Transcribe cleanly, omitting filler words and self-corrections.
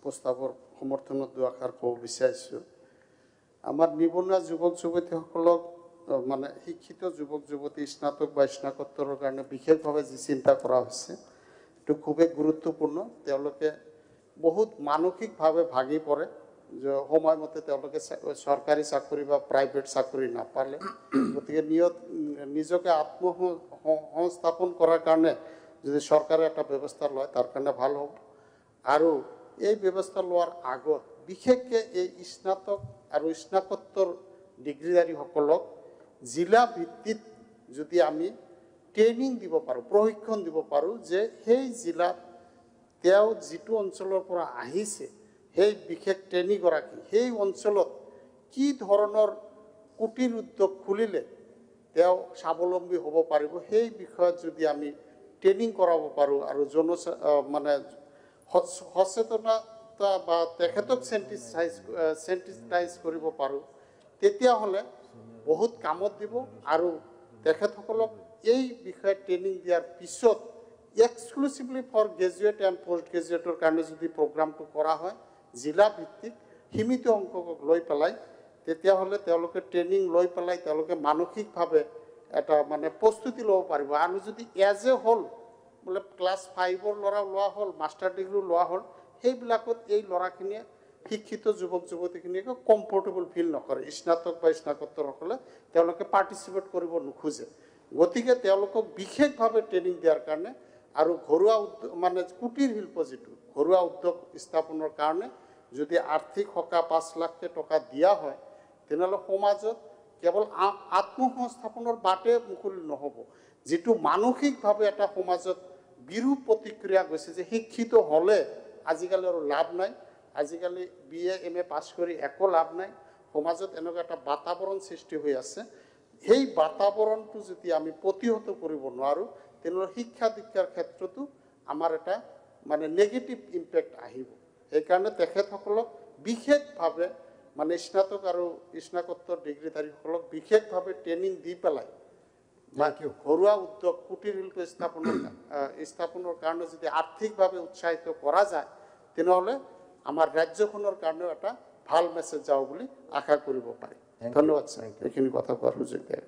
প্ৰস্তাৱৰ সমৰ্থনত দুআষাৰ ক'ব বিচাৰিছোঁ। আমাৰ নিবনুৱা যুৱক যুৱতীসকলক মানে শিক্ষিত যুৱক যুৱতী স্নাতক বা স্নাতকোত্তৰৰ কাৰণে বিশেষভাৱে যি চিন্তা কৰা হৈছে এইটো খুবেই গুৰুত্বপূৰ্ণ। তেওঁলোকে বহুত মানসিকভাৱে ভাগি পৰে যে সময়মতে তেওঁলোকে চৰকাৰী চাকৰি বা প্ৰাইভেট চাকৰি নাপালে, গতিকে নিজকে আত্মসংস্থাপন কৰাৰ কাৰণে যদি চৰকাৰে এটা ব্যৱস্থা লয় তাৰ কাৰণে ভাল হ'ব। আৰু এই ব্যৱস্থা লোৱাৰ আগত বিশেষকৈ এই স্নাতক আৰু স্নাতকোত্তৰ ডিগ্ৰীধাৰীসকলক জিলা ভিত্তিত যদি আমি ট্ৰেইনিং দিব পাৰোঁ, প্ৰশিক্ষণ দিব পাৰোঁ যে সেই জিলাত তেওঁ যিটো অঞ্চলৰ পৰা আহিছে সেই বিশেষ ট্ৰেইনীগৰাকী সেই অঞ্চলত কি ধৰণৰ কুটিৰ উদ্যোগ খুলিলে তেওঁ স্বাৱলম্বী হ'ব পাৰিব, সেই বিষয়ত যদি আমি ট্ৰেইনিং কৰাব পাৰোঁ আৰু মানে সচেতনতা বা তেখেতক চেন্সিটাইজ কৰিব পাৰোঁ, তেতিয়াহ'লে বহুত কামত দিব। আৰু তেখেতসকলক এই বিষয়ে ট্ৰেইনিং দিয়াৰ পিছত exclusively for graduate and post গ্ৰেজুৱেটৰ কাৰণে যদি প্ৰগ্ৰামটো কৰা হয় জিলা ভিত্তিক সীমিত সংখ্যকক লৈ পেলাই, তেতিয়াহ'লে তেওঁলোকে ট্ৰেইনিং লৈ পেলাই তেওঁলোকে মানসিকভাৱে এটা মানে প্ৰস্তুতি ল'ব পাৰিব। আৰু যদি এজ এ হ'ল বোলে ক্লাছ 5ৰ ল'ৰা লোৱা হ'ল, মাষ্টাৰ ডিগ্ৰীও লোৱা হ'ল, সেইবিলাকত এই ল'ৰাখিনিয়ে শিক্ষিত যুৱক যুৱতীখিনিয়ে কমফৰ্টেবল ফিল নকৰে। স্নাতক বা স্নাতকোত্তৰসকলে তেওঁলোকে পাৰ্টিচিপেট কৰিব নোখোজে। গতিকে তেওঁলোকক বিশেষভাৱে ট্ৰেইনিং দিয়াৰ কাৰণে আৰু ঘৰুৱা উদ্যোগ মানে কুটিৰ শিল্প যিটো ঘৰুৱা উদ্যোগ স্থাপনৰ কাৰণে যদি আৰ্থিক সকাহ 5 লাখ টকা দিয়া হয়, তেনেহ'লে সমাজত কেৱল আত্মসংস্থাপনৰ বাটে মুকলি নহ'ব, যিটো মানসিকভাৱে এটা সমাজত বিৰূপ প্ৰতিক্ৰিয়া গৈছে যে শিক্ষিত হ'লে আজিকালি আৰু লাভ নাই, আজিকালি BA MA পাছ কৰি একো লাভ নাই, সমাজত এনেকুৱা এটা বাতাবৰণ সৃষ্টি হৈ আছে। সেই বাতাবৰণটো যদি আমি প্ৰতিহত কৰিব নোৱাৰোঁ, তেনেহ'লে শিক্ষা দীক্ষাৰ ক্ষেত্ৰতো আমাৰ এটা মানে নেগেটিভ ইম্পেক্ট আহিব। সেইকাৰণে তেখেতসকলক বিশেষভাৱে মানে স্নাতক আৰু স্নাতকোত্তৰ ডিগ্ৰীধাৰীসকলক বিশেষভাৱে ট্ৰেইনিং দি পেলাই ঘৰুৱা উদ্যোগ কুটিৰ শিল্প স্থাপনৰ কাৰণে যদি আৰ্থিকভাৱে উৎসাহিত কৰা যায়, তেনেহ'লে আমাৰ ৰাজ্যখনৰ কাৰণেও এটা ভাল মেছেজ যাব বুলি আশা কৰিব পাৰি। ধন্যবাদ ছাৰ, এইখিনি কথা কোৱাৰ সুযোগ দিয়ে।